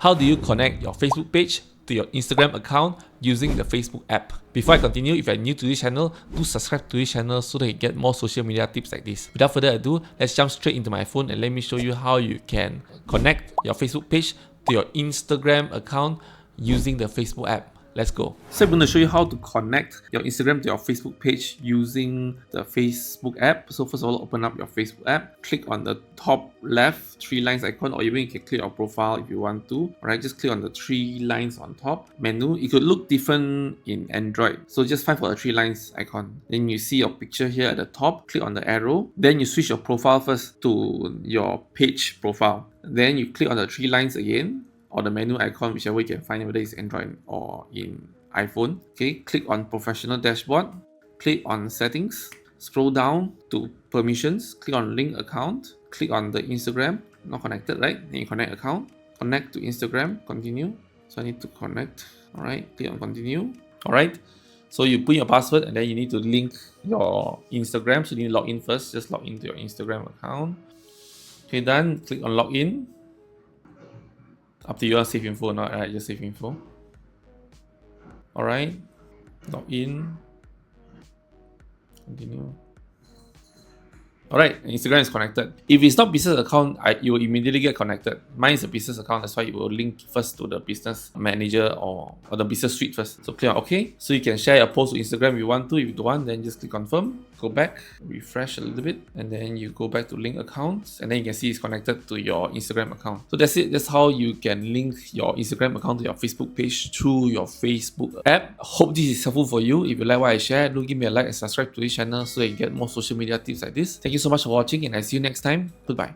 How do you connect your Facebook page to your Instagram account using the Facebook app? Before I continue, if you're new to this channel, do subscribe to this channel so that you get more social media tips like this. Without further ado, let's jump straight into my phone and let me show you how you can connect your Facebook page to your Instagram account using the Facebook app. Let's go. So I'm going to show you how to connect your Instagram to your Facebook page using the Facebook app. So first of all, open up your Facebook app, click on the top left 3 lines icon, or even you can click your profile if you want to. Alright, just click on the 3 lines on top menu. It could look different in Android. So just find for the 3 lines icon. Then you see your picture here at the top, click on the arrow. Then you switch your profile first to your page profile. Then you click on the 3 lines again, or the menu icon, whichever you can find, whether it's Android or in iPhone. Okay, click on Professional Dashboard, click on Settings, scroll down to Permissions, click on Link Account, click on the Instagram, not connected, right? Then you connect account, connect to Instagram, continue. So I need to connect. Alright, click on Continue. Alright, so you put your password and then you need to link your Instagram. So you need to log in first, just log into your Instagram account. Okay, done. Click on Login. Up to you, save info or not, right? Just save info. Alright, log in, continue. Alright, Instagram is connected. If it's not business account, you will immediately get connected. Mine is a business account, that's why it will link first to the business manager or the business suite first. So click on OK. So you can share your post to Instagram if you want to. If you don't want, then just click confirm. Go back, refresh a little bit, and then you go back to link accounts, and then you can see it's connected to your Instagram account. So that's it. That's how you can link your Instagram account to your Facebook page through your Facebook app. Hope this is helpful for you. If you like what I share, do give me a like and subscribe to this channel so you get more social media tips like this. Thank you so much for watching, and I see you next time. Goodbye.